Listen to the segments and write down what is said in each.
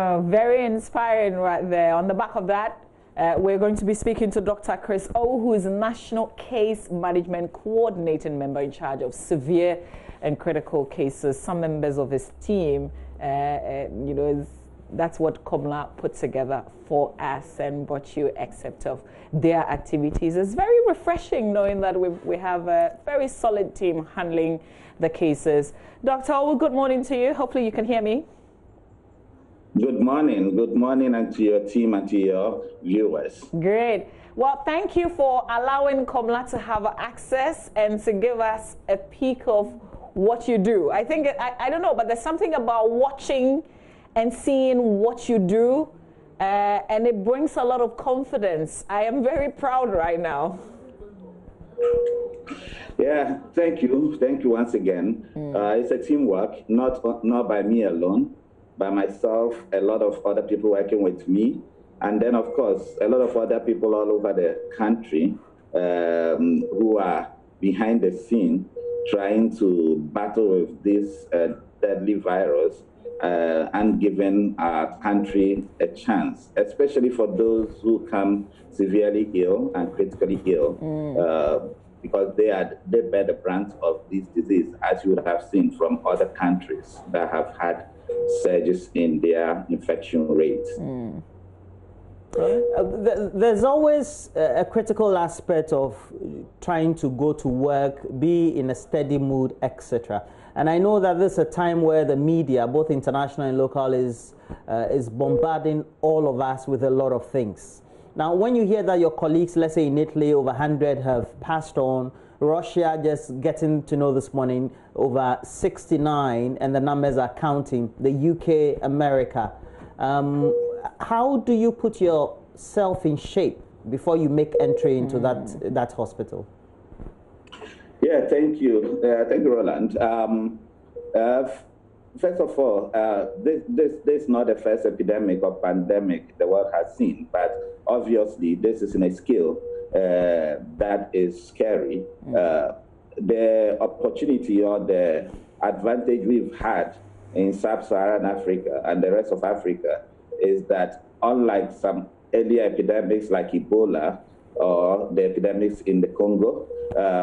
Very inspiring right there. On the back of that, we're going to be speaking to Dr. Chris O, who is National Case Management Coordinating Member in charge of severe and critical cases. Some members of his team, that's what Komla put together for us and brought you excerpt of their activities. It's very refreshing knowing that we have a very solid team handling the cases. Dr. O, good morning to you. Hopefully you can hear me. Good morning, and to your team and to your viewers. Great. Well, thank you for allowing Komla to have access and to give us a peek of what you do. I think, I don't know, but there's something about watching and seeing what you do, and it brings a lot of confidence. I am very proud right now. Yeah, thank you. Thank you once again. It's a teamwork, not by me alone, by myself, a lot of other people working with me, and then, of course, a lot of other people all over the country who are behind the scene trying to battle with this deadly virus and giving our country a chance, especially for those who come severely ill and critically ill, because they bear the brunt of this disease, as you would have seen from other countries that have had surges in their infection rates. There's always a critical aspect of trying to go to work, be in a steady mood, etc. And I know that this is a time where the media, both international and local, is bombarding all of us with a lot of things. Now, when you hear that your colleagues, let's say in Italy, over 100 have passed on, Russia, just getting to know this morning, over 69, and the numbers are counting, the UK, America. How do you put yourself in shape before you make entry into that hospital? Yeah, thank you. Thank you, Roland. First of all, this is not the first epidemic or pandemic the world has seen, but obviously this is in a scale that is scary. The opportunity or the advantage we've had in sub-Saharan Africa and the rest of Africa is that unlike some earlier epidemics like Ebola or the epidemics in the Congo,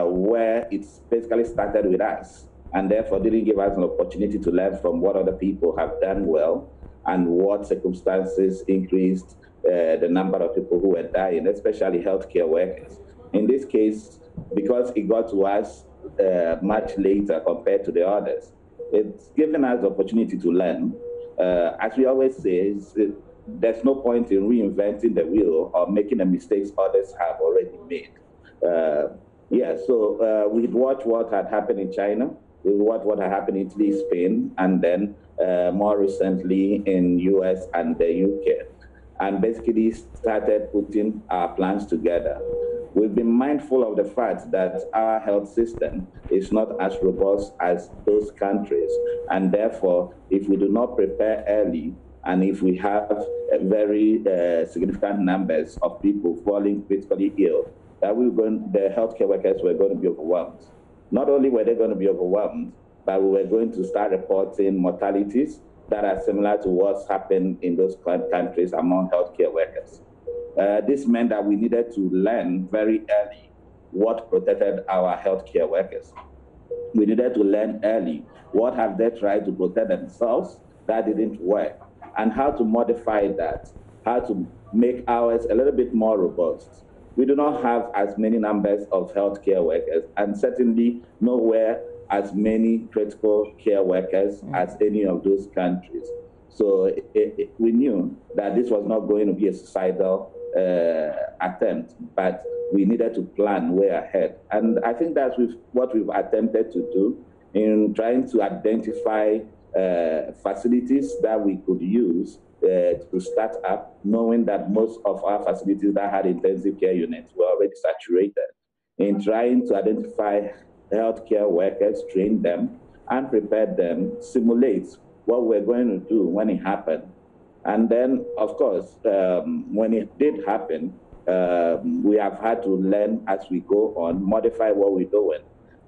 where it's basically started with us and therefore didn't give us an opportunity to learn from what other people have done well and what circumstances increased the number of people who were dying, especially healthcare workers. In this case, because it got to us much later compared to the others, it's given us the opportunity to learn. As we always say, there's no point in reinventing the wheel or making the mistakes others have already made. So we'd watch what had happened in China, we watched what had happened in Italy, Spain, and then more recently in US and the UK, and basically started putting our plans together. We've been mindful of the fact that our health system is not as robust as those countries, and therefore, if we do not prepare early, and if we have very significant numbers of people falling critically ill, the healthcare workers were going to be overwhelmed. Not only were they going to be overwhelmed, but we were going to start reporting mortalities that are similar to what's happened in those countries among healthcare workers. This meant that we needed to learn very early what protected our healthcare workers. We needed to learn early what have they tried to protect themselves that didn't work, and how to modify that, how to make ours a little bit more robust. We do not have as many numbers of healthcare workers, and certainly nowhere as many critical care workers as any of those countries. So we knew that this was not going to be a suicidal attempt, but we needed to plan way ahead. And I think that's what we've attempted to do in trying to identify facilities that we could use to start up, knowing that most of our facilities that had intensive care units were already saturated, in trying to identify healthcare workers, train them, and prepare them, simulate what we're going to do when it happened. And then, of course, when it did happen, we have had to learn as we go on, modify what we're doing,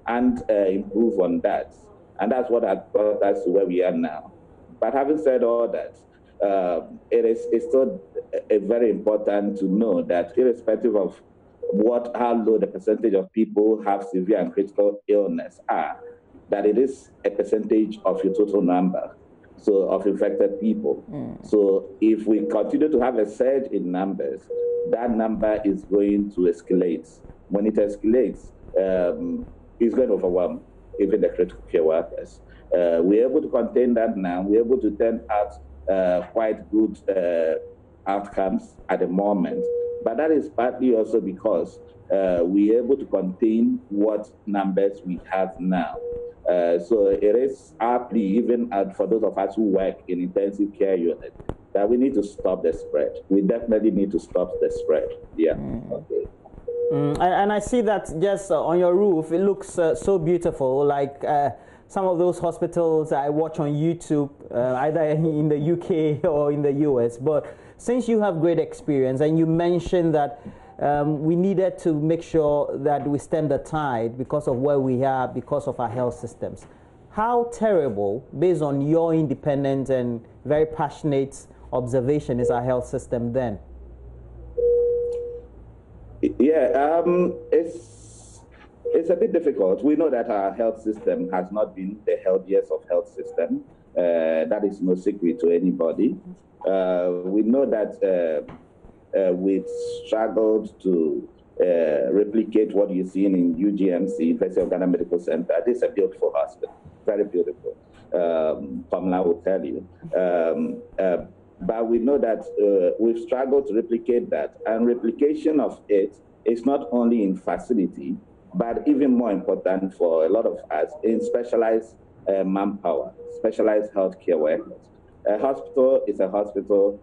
and improve on that. And that's what has brought us to where we are now. But having said all that, it's still very important to know that irrespective of how low the percentage of people have severe and critical illness are, that it is a percentage of your total number, so of infected people. So if we continue to have a surge in numbers, that number is going to escalate. When it escalates, it's going to overwhelm even the critical care workers. We're able to contain that now. We're able to turn out quite good outcomes at the moment. But that is partly also because we're able to contain what numbers we have now. So it is our plea, even for those of us who work in intensive care units, that we need to stop the spread. We definitely need to stop the spread. Yeah. Okay. And I see that just on your roof, it looks so beautiful, like some of those hospitals I watch on YouTube, either in the UK or in the US. But since you have great experience, and you mentioned that we needed to make sure that we stem the tide because of where we are, because of our health systems. How terrible, based on your independent and very passionate observation, is our health system then? Yeah, it's a bit difficult. We know that our health system has not been the healthiest of health systems. That is no secret to anybody. We know that we've struggled to replicate what you're seeing in UGMC, University of Ghana Medical Center. This is a beautiful hospital, very beautiful. Pamela will tell you. But we know that we've struggled to replicate that. And replication of it is not only in facility, but even more important for a lot of us, in specialized manpower, specialized healthcare workers. A hospital is a hospital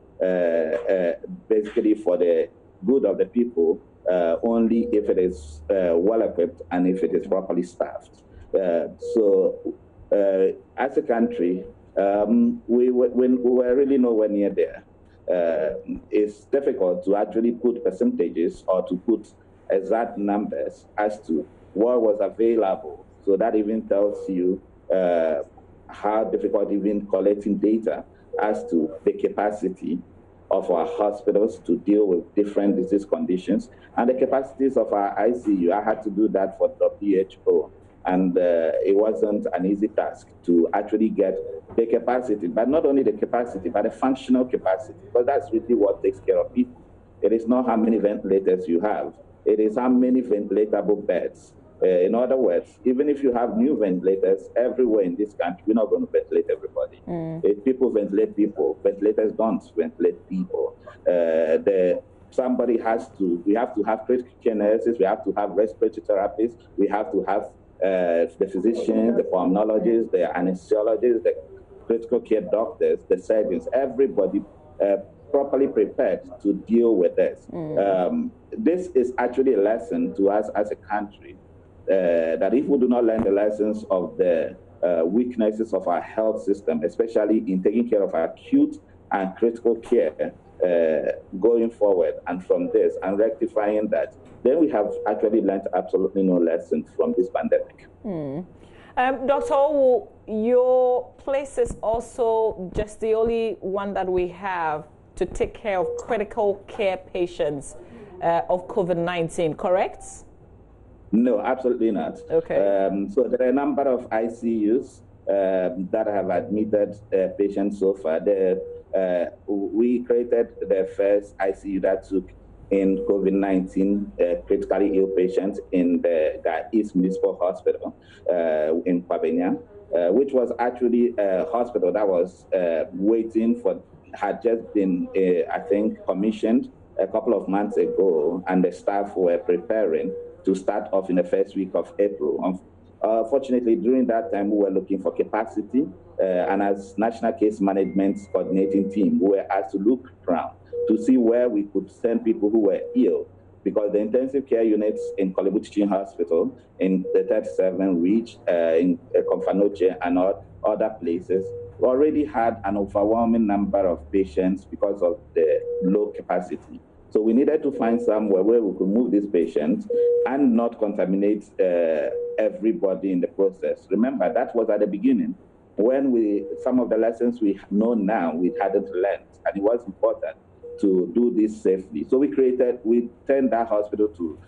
basically for the good of the people, only if it is well-equipped and if it is properly staffed. So as a country, we were really nowhere near there. It's difficult to actually put percentages or to put exact numbers as to what was available. So that even tells you how difficult even collecting data as to the capacity of our hospitals to deal with different disease conditions and the capacities of our ICU. I had to do that for WHO. And it wasn't an easy task to actually get the capacity, but not only the capacity, but the functional capacity, because that's really what takes care of people. It is not how many ventilators you have. It is how many ventilatable beds. In other words, even if you have new ventilators everywhere in this country, we're not going to ventilate everybody. If people ventilate people, ventilators don't ventilate people. We have to have critical care nurses, we have to have respiratory therapists, we have to have the physicians, the pulmonologists, the anesthesiologists, the critical care doctors, the surgeons, everybody properly prepared to deal with this. This is actually a lesson to us as a country, that if we do not learn the lessons of the weaknesses of our health system, especially in taking care of acute and critical care going forward, and from this and rectifying that, then we have actually learned absolutely no lessons from this pandemic. Dr. Owu, your place is also just the only one that we have to take care of critical care patients of COVID-19, correct? No, absolutely not. Okay. So there are a number of ICUs that have admitted patients so far. We created the first ICU that took in COVID-19 critically ill patients in the East Municipal Hospital in Kwabenya, which was actually a hospital that was had just been, I think, commissioned a couple of months ago, and the staff were preparing to start off in the first week of April. Fortunately, during that time, we were looking for capacity, and as National Case Management Coordinating Team, we were asked to look around to see where we could send people who were ill, because the intensive care units in Kolebu Teaching Hospital, in the 37 Reach, in Komfanoche, and other places, already had an overwhelming number of patients because of the low capacity. So we needed to find somewhere where we could move these patients and not contaminate everybody in the process. Remember, that was at the beginning. when some of the lessons we know now, we hadn't learned, and it was important to do this safely. So we turned that hospital to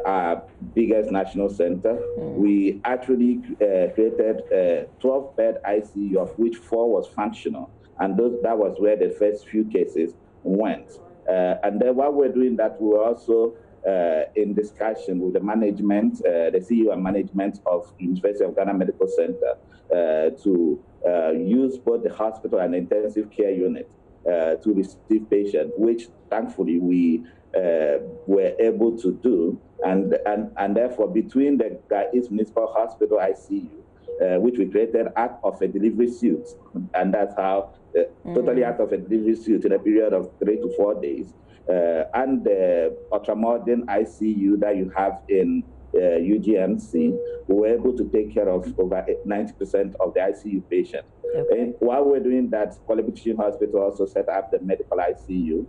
our biggest national center. We actually created a 12-bed ICU, of which 4 was functional, and that was where the first few cases went. And then while we're doing that, we were also in discussion with the management, the CEO and management of University of Ghana Medical Center to use both the hospital and the intensive care unit to receive patients, which thankfully we were able to do. And therefore, between the East Municipal Hospital ICU, which we created out of a delivery suite, and that's how totally out of a delivery suite in a period of 3 to 4 days, and the ultramodern ICU that you have in UGMC, we were able to take care of over 90% of the ICU patients. Okay. And while we're doing that, Quality Teaching Hospital also set up the medical ICU,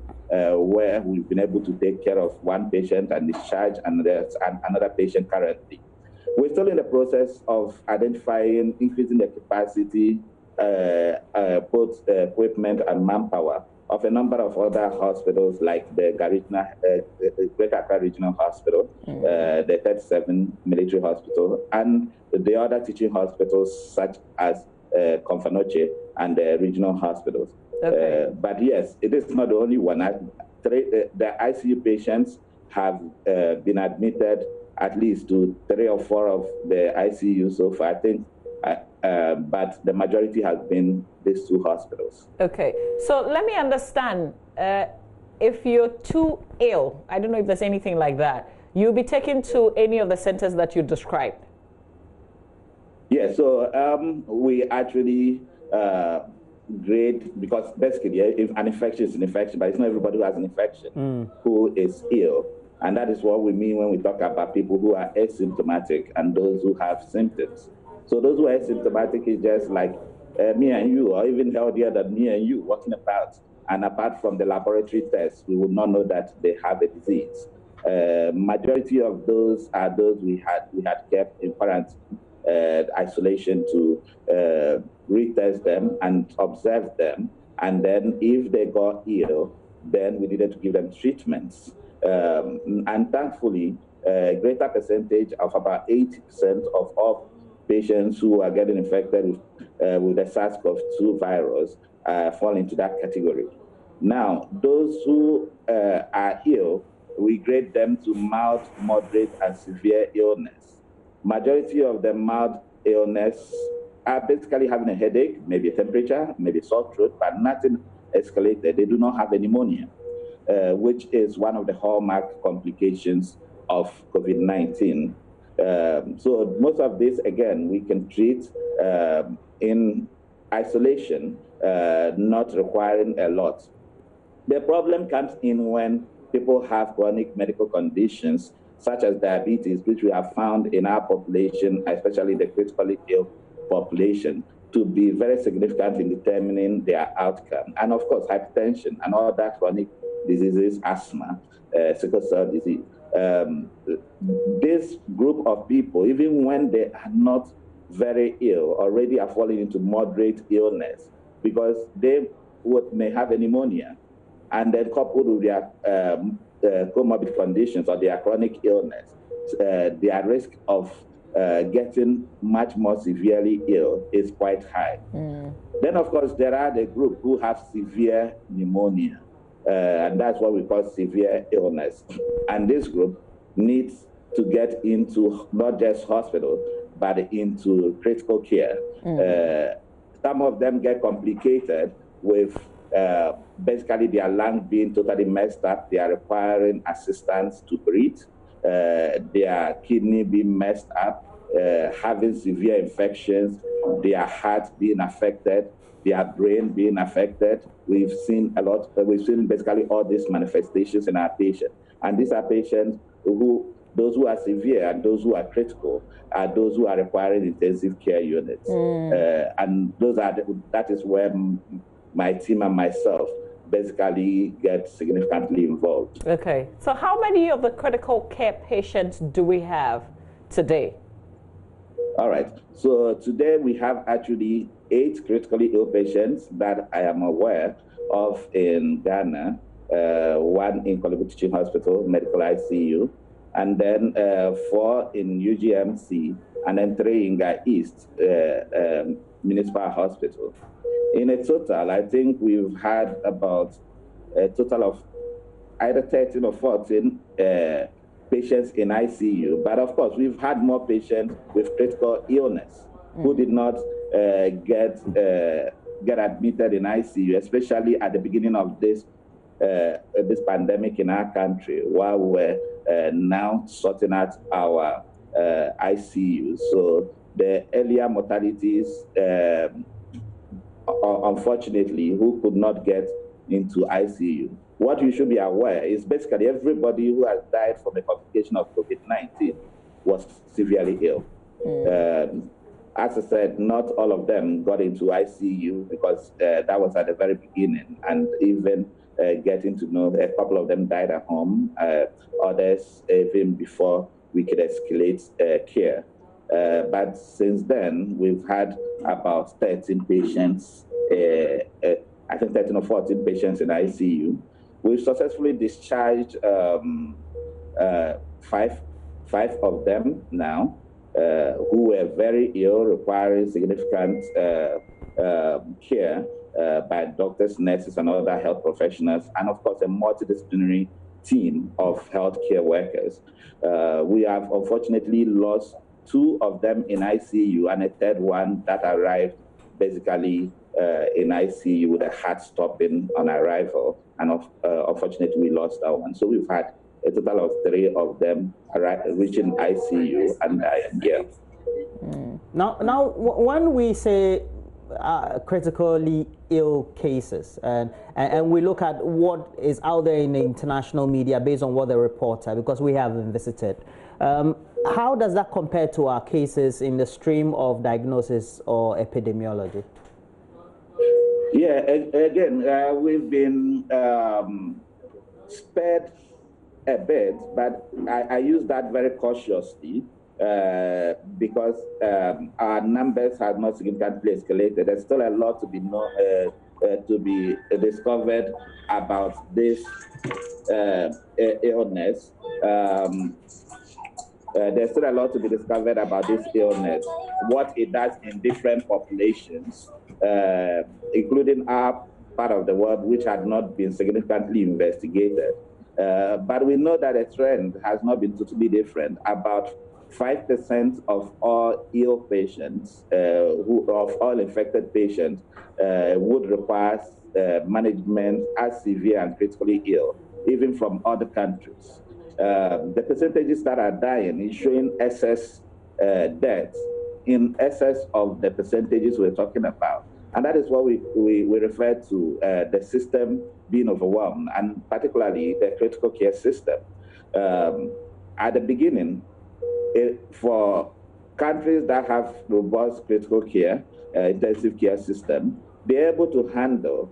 where we've been able to take care of 1 patient and discharge another patient currently. We're still in the process of identifying, increasing the capacity, both equipment and manpower, of a number of other hospitals like the Greater Accra Regional Hospital, the 37 Military Hospital, and the other teaching hospitals such as Confanoche and the regional hospitals. Okay. But yes, it is not the only one. The ICU patients have been admitted at least to 3 or 4 of the ICU so far, I think. But the majority has been these 2 hospitals. Okay, so let me understand. If you're too ill, I don't know if there's anything like that, you'll be taken to any of the centers that you described. Yeah, so we actually grade, because basically if an infection is an infection, but it's not everybody who has an infection who is ill. And that is what we mean when we talk about people who are asymptomatic and those who have symptoms. So those who are asymptomatic is just like me and you, or even healthier than me and you, walking about. And apart from the laboratory tests, we would not know that they have a disease. Majority of those are those we had kept in quarantine, isolation to retest them and observe them. And then if they got ill, then we needed to give them treatments. And thankfully, a greater percentage of about 80% of all patients who are getting infected with the SARS-CoV-2 virus fall into that category. Now, those who are ill, we grade them to mild, moderate, and severe illness. Majority of the mild illness are basically having a headache, maybe a temperature, maybe sore throat, but nothing escalated. They do not have a pneumonia, which is one of the hallmark complications of COVID-19. So most of this, again, we can treat in isolation, not requiring a lot. The problem comes in when people have chronic medical conditions, such as diabetes, which we have found in our population, especially the critically ill population, to be very significant in determining their outcome. And of course, hypertension and all that chronic diseases, asthma, sickle cell disease. This group of people, even when they are not very ill, already are falling into moderate illness because they may have a pneumonia, and then coupled with their comorbid conditions or their chronic illness, their risk of getting much more severely ill is quite high. Then, of course, there are the group who have severe pneumonia, and that's what we call severe illness. And this group needs to get into not just hospital, but into critical care. Some of them get complicated with basically their lung being totally messed up. They are requiring assistance to breathe. Their kidney being messed up, having severe infections, their heart being affected, their brain being affected. We've seen basically all these manifestations in our patients. And these are patients those who are severe and those who are critical are those who are requiring intensive care units. And that is where my team and myself basically get significantly involved. Okay. So how many of the critical care patients do we have today? All right. So today we have actually 8 critically ill patients that I am aware of in Ghana, 1 in Kolbu Teaching Hospital, Medical ICU, and then 4 in UGMC, and then 3 in Ga East Municipal Hospital. In a total, I think we've had about a total of either 13 or 14 patients in ICU. But of course, we've had more patients with critical illness who did not get admitted in ICU, especially at the beginning of this pandemic in our country, while we're now sorting out our ICU. So the earlier mortalities, unfortunately, who could not get into ICU. What you should be aware is basically everybody who has died from a complication of COVID-19 was severely ill. As I said, not all of them got into ICU because that was at the very beginning, and even getting to know a couple of them died at home, others even before we could escalate care. But since then, we've had about 13 patients, I think 13 or 14 patients in ICU. We've successfully discharged 5 of them now, who were very ill, requiring significant care by doctors, nurses, and other health professionals, and of course, a multidisciplinary team of healthcare workers. We have unfortunately lost 2 of them in ICU, and a third one that arrived basically in ICU with a heart stopping on arrival, and unfortunately we lost that one. So we've had a total of 3 of them reaching ICU, and I am here. Now, when we say critically ill cases, and we look at what is out there in the international media based on what the reports are, because we haven't visited, how does that compare to our cases in the stream of diagnosis or epidemiology? Yeah, again, we've been spared a bit, but I use that very cautiously because our numbers have not significantly escalated. There's still a lot to be to be discovered about this illness. There's still a lot to be discovered about this illness, what it does in different populations, including our part of the world, which had not been significantly investigated. But we know that the trend has not been totally different. About 5% of all ill patients, of all infected patients, would require management as severe and critically ill, even from other countries. The percentages that are dying is showing excess deaths in excess of the percentages we're talking about. And that is what we refer to the system being overwhelmed, and particularly the critical care system. At the beginning, for countries that have robust critical care, intensive care system, they're able to handle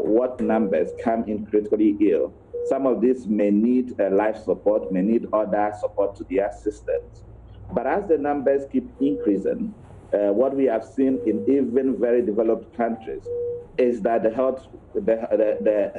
what numbers come in critically ill. Some of these may need life support, may need other support to their systems. But as the numbers keep increasing, what we have seen in even very developed countries is that the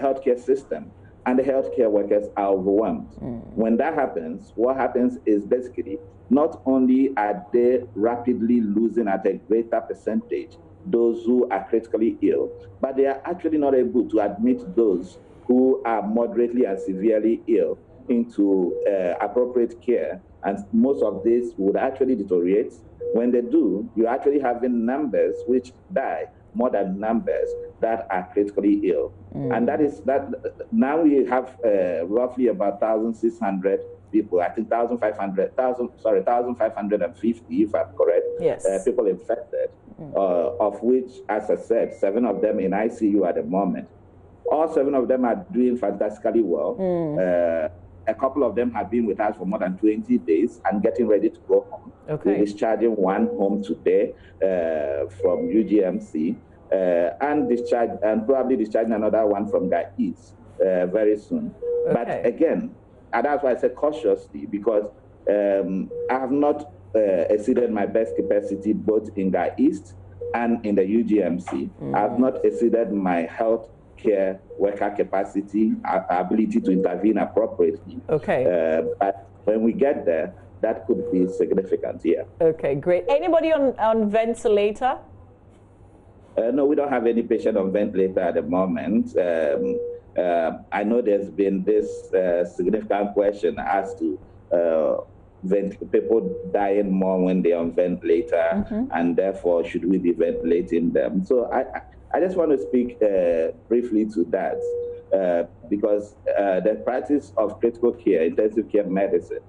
healthcare system and the healthcare workers are overwhelmed. When that happens, what happens is basically not only are they rapidly losing at a greater percentage those who are critically ill, but they are actually not able to admit those who are moderately and severely ill into appropriate care. And most of this would actually deteriorate. When they do, you're actually having numbers which die more than numbers that are critically ill. And that is that. Now we have roughly about 1,600 people, I think 1,550, if I'm correct, yes. People infected, of which, as I said, 7 of them in ICU at the moment. All 7 of them are doing fantastically well. A couple of them have been with us for more than 20 days and getting ready to go home. We're discharging 1 home today from UGMC, and probably discharging another one from Ga East very soon. But again, and that's why I said cautiously, because I have not exceeded my best capacity both in the East and in the UGMC. I've not exceeded my health care worker capacity, ability to intervene appropriately. Okay. But when we get there, that could be significant, yeah. Okay, great. Anybody on ventilator? No, we don't have any patient on ventilator at the moment. I know there's been this significant question as to people dying more when they're on ventilator, and therefore should we be ventilating them? So I just want to speak briefly to that because the practice of critical care, intensive care medicine,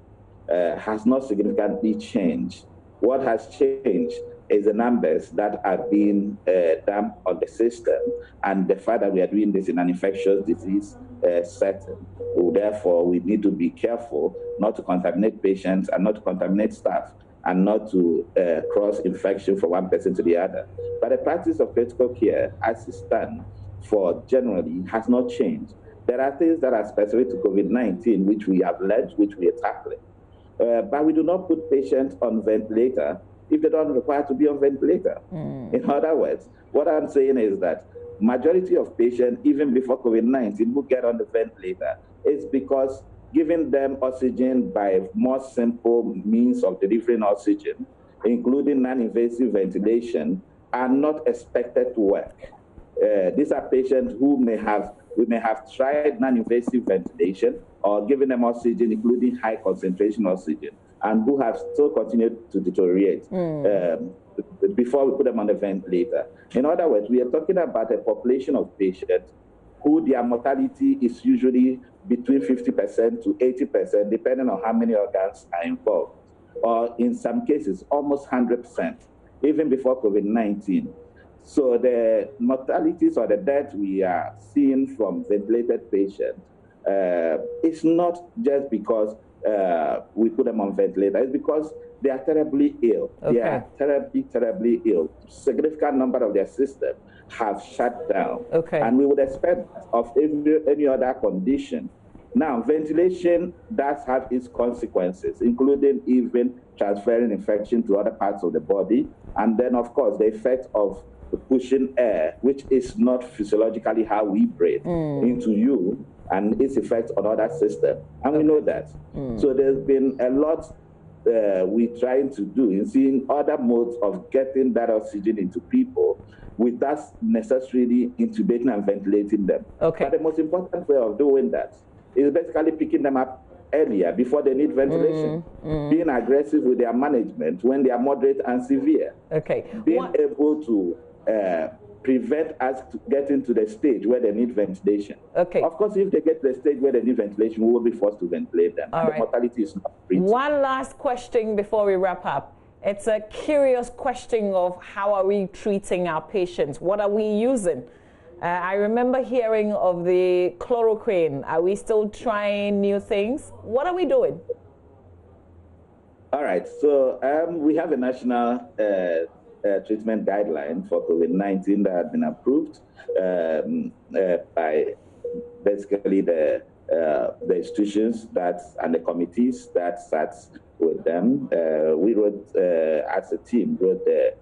has not significantly changed. What has changed is the numbers that are being dumped on the system, and the fact that we are doing this in an infectious disease setting. Therefore, we need to be careful not to contaminate patients and not to contaminate staff and not to cross infection from one person to the other. But the practice of critical care, as it stands for generally, has not changed. There are things that are specific to COVID-19, which we have learned, which we are tackling. But we do not put patients on ventilator if they don't require to be on ventilator. In other words, what I'm saying is that majority of patients, even before COVID-19, who get on the ventilator is because giving them oxygen by more simple means of delivering oxygen, including non-invasive ventilation, are not expected to work. These are patients who we may have tried non-invasive ventilation or giving them oxygen, including high concentration oxygen, and who have still continued to deteriorate before we put them on the ventilator. In other words, we are talking about a population of patients who their mortality is usually between 50% to 80%, depending on how many organs are involved, or in some cases, almost 100%, even before COVID-19. So the mortalities or the death we are seeing from ventilated patients, it's not just because we put them on ventilator. It's because they are terribly ill. Okay. They are terribly ill. Significant number of their system have shut down. Okay. And we would expect of any other condition. Now, ventilation does have its consequences, including even transferring infection to other parts of the body. And then, of course, the effect of pushing air, which is not physiologically how we breathe, into you, and its effect on other systems. And we know that. So there's been a lot we're trying to do in seeing other modes of getting that oxygen into people without necessarily intubating and ventilating them. Okay. But the most important way of doing that is basically picking them up earlier before they need ventilation, being aggressive with their management when they are moderate and severe. Okay. Being able to prevent us to getting to the stage where they need ventilation. Okay. Of course, if they get to the stage where they need ventilation, we will be forced to ventilate them. All right. The mortality is not pretty. One last question before we wrap up. It's a curious question of how are we treating our patients? What are we using? I remember hearing of the chloroquine. Are we still trying new things? What are we doing? All right. So we have a national treatment guideline for COVID-19 that has been approved by basically the institutions and the committees that sat with them. We wrote, as a team, wrote the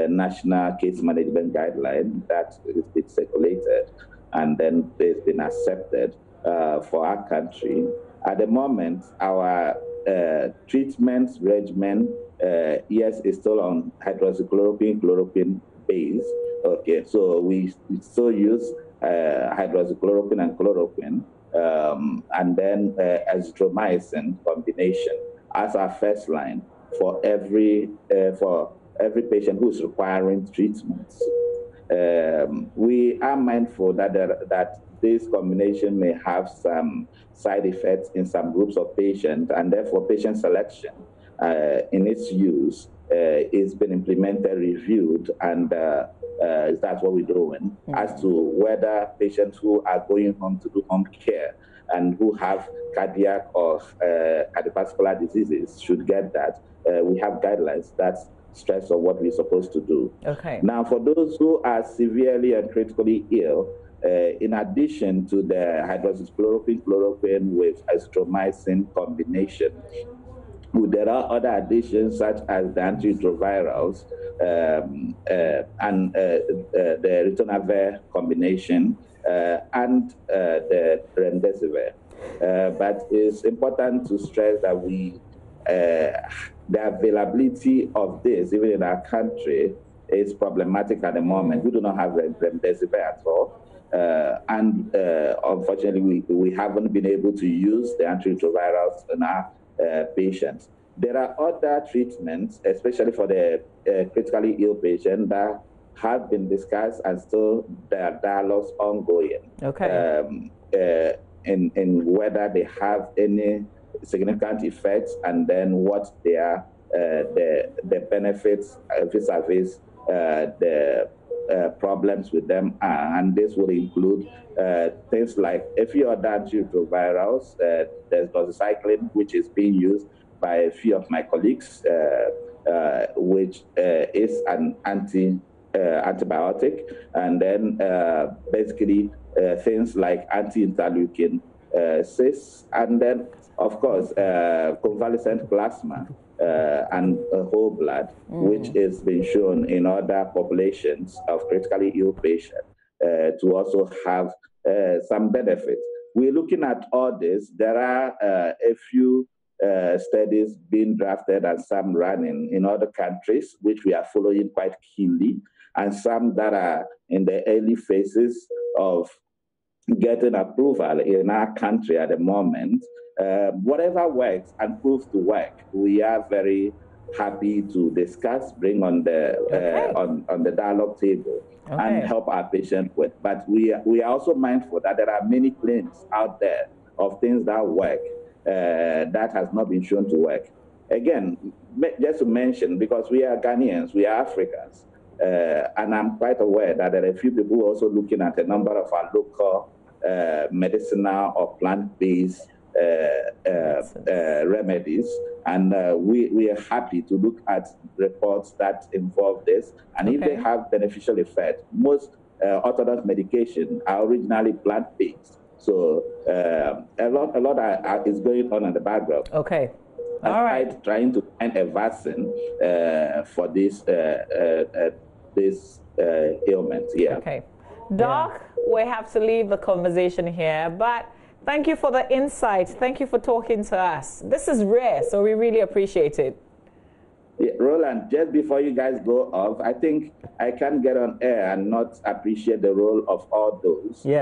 National Case Management Guideline that has been circulated and then it's been accepted for our country. At the moment, our treatment regimen, yes, is still on hydroxychloroquine, chloroquine base. Okay, so we still use hydroxychloroquine and chloroquine, and then azithromycin combination as our first line for every patient who's requiring treatments. We are mindful that this combination may have some side effects in some groups of patients, and therefore patient selection in its use is been implemented, reviewed, and that's what we're doing as to whether patients who are going home to do home care and who have cardiac or cardiovascular diseases should get that. We have guidelines that stress on what we're supposed to do. Okay. Now, for those who are severely and critically ill, in addition to the hydroxychloroquine, chloroquine with azithromycin combination, There are other additions such as the antiretrovirals and the ritonavir combination and the remdesivir. But it's important to stress that the availability of this, even in our country, is problematic at the moment. We do not have remdesivir at all. And unfortunately, we haven't been able to use the antiretrovirals in our patients. There are other treatments, especially for the critically ill patient, that have been discussed and still there are dialogues ongoing. Okay. In whether they have any significant effects and then what they are the benefits vis-a-vis the problems with them are. And this will include things like a few other antiretrovirals. There's doxycycline, which is being used by a few of my colleagues, which is an antibiotic, and then basically things like anti-interleukin 6, and then of course convalescent plasma and whole blood, which is been shown in other populations of critically ill patients to also have some benefit. We're looking at all this. There are a few studies being drafted and some running in other countries, which we are following quite keenly, and some that are in the early phases of getting approval in our country at the moment. Whatever works and proves to work, we are very happy to discuss, bring on the on the dialogue table, and help our patients with. But we are also mindful that there are many claims out there of things that work that has not been shown to work. Again, just to mention, because we are Ghanaians, we are Africans, and I'm quite aware that there are a few people also looking at a number of our local medicinal or plant-based remedies, and we are happy to look at reports that involve this, and if they have beneficial effect. Most orthodox medication are originally plant-based, so a lot is going on in the background. Okay, all right. Trying to find a vaccine for this ailment. Yeah. Okay, Doc, we have to leave the conversation here, but thank you for the insight. Thank you for talking to us. This is rare, so we really appreciate it. Yeah, Roland, just before you guys go off, I think I can't get on air and not appreciate the role of all those who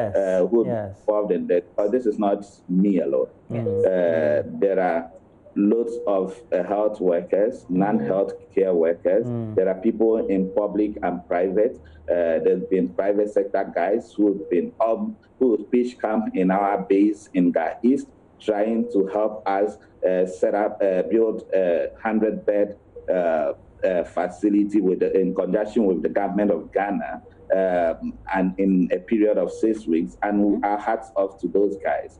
are involved in that. This is not me alone. There are loads of health workers, non-health care workers. There are people in public and private. There's been private sector guys who've been who pitch camp in our base in Ga East, trying to help us set up, build a 100-bed facility in conjunction with the government of Ghana, and in a period of 6 weeks. And our hats off to those guys.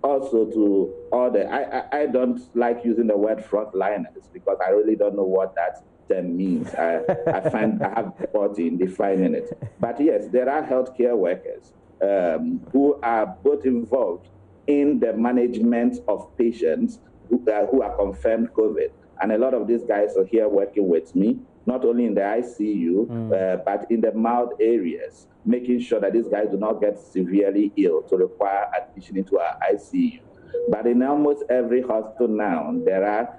Also to all the, I don't like using the word frontliners because I really don't know what that term means. I find I have difficulty in defining it. But yes, there are healthcare workers who are both involved in the management of patients who are confirmed COVID. And a lot of these guys are here working with me, not only in the ICU, but in the mild areas, making sure that these guys do not get severely ill to require admission into our ICU. But in almost every hospital now, there are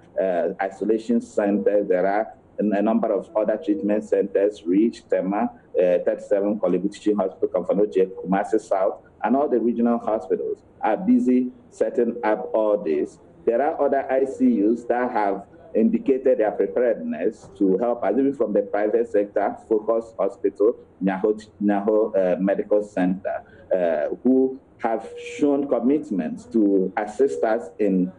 isolation centers, there are a number of other treatment centers, REACH, TEMA, 37, Korle Bu Teaching Hospital, Kamfanoche, Kumasi South, and all the regional hospitals are busy setting up all this. There are other ICUs that have indicated their preparedness to help us, even from the private sector, Focus Hospital, Nyaho Medical Center, who have shown commitments to assist us in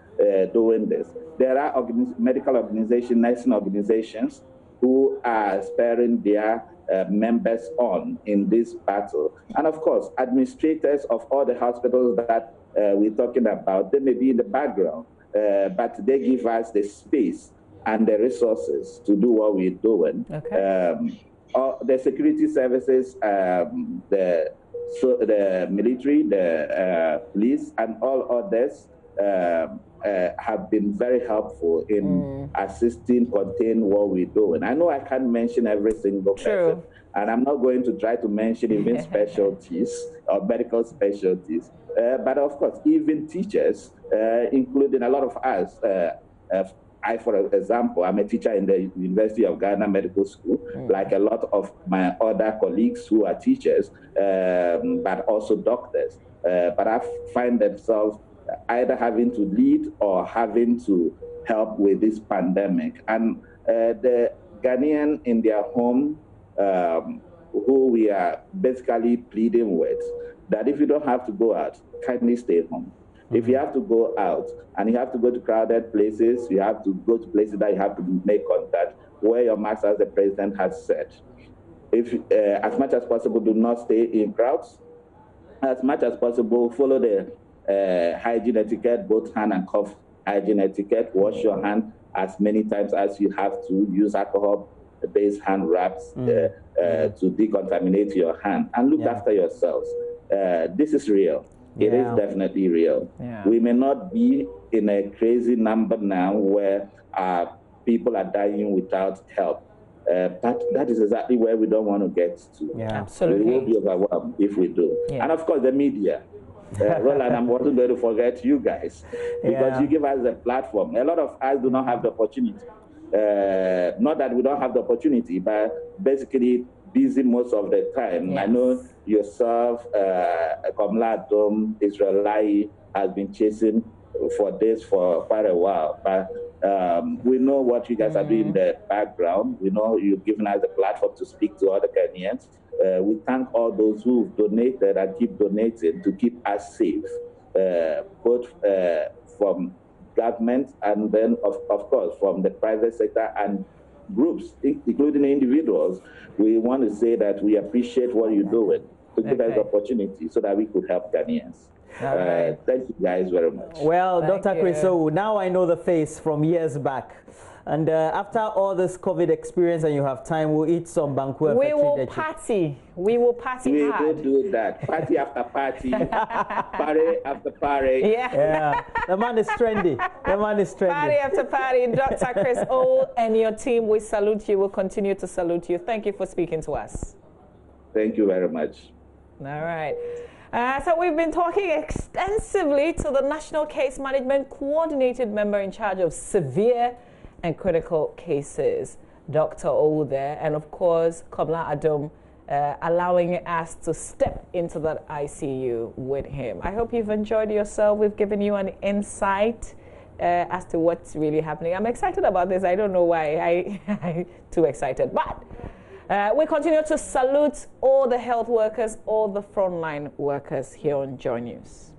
doing this. There are medical organizations, nursing organizations who are spurring their members on in this battle. And of course, administrators of all the hospitals that we're talking about, they may be in the background, but they give us the space and the resources to do what we're doing. The security services, the military, the police, and all others have been very helpful in assisting, contain what we're doing. I know I can't mention every single person, and I'm not going to try to mention even specialties or medical specialties. But of course, even teachers, including a lot of us, I, for example, I'm a teacher in the University of Ghana Medical School, like a lot of my other colleagues who are teachers, but also doctors. But I find themselves either having to lead or having to help with this pandemic. And the Ghanaian in their home, who we are basically pleading with, that if you don't have to go out, kindly stay home. If you have to go out and you have to go to crowded places, you have to go to places that you have to make contact, wear your mask as the president has said. If, as much as possible, do not stay in crowds. As much as possible, follow the hygiene etiquette, both hand and cough hygiene etiquette. Wash your hand as many times as you have to. Use alcohol-based hand wraps to decontaminate your hand. And look after yourselves. This is real. It is definitely real. We may not be in a crazy number now where people are dying without help. But that is exactly where we don't want to get to. Absolutely. We will be overwhelmed if we do. And of course, the media. Roland, I'm also going to forget you guys, because you give us a platform. A lot of us do not have the opportunity. Not that we don't have the opportunity, but basically busy most of the time. I know yourself, Komla Adom, Israelai has been chasing for this for quite a while. But we know what you guys are doing in the background. We know you've given us a platform to speak to other Kenyans. We thank all those who've donated and keep donating to keep us safe, both from government and then, of course, from the private sector and groups, including individuals. We want to say that we appreciate what you're doing to give us the opportunity so that we could help Ghanaians. Thank you guys very much. Well, Dr. Chris, so now I know the face from years back. And after all this COVID experience and you have time, we'll eat some banku. We will party. We will party hard. We will do that. Party after party. Party after party. The man is trendy. The man is trendy. Party after party. Dr. Chris O and your team, we salute you. We'll continue to salute you. Thank you for speaking to us. Thank you very much. All right. So we've been talking extensively to the National Case Management Coordinated Member in charge of severe and critical cases, Dr. O there, and of course, Komla Adom, allowing us to step into that ICU with him. I hope you've enjoyed yourself. We've given you an insight as to what's really happening. I'm excited about this. I don't know why I'm too excited, but we continue to salute all the health workers, all the frontline workers here on JoyNews.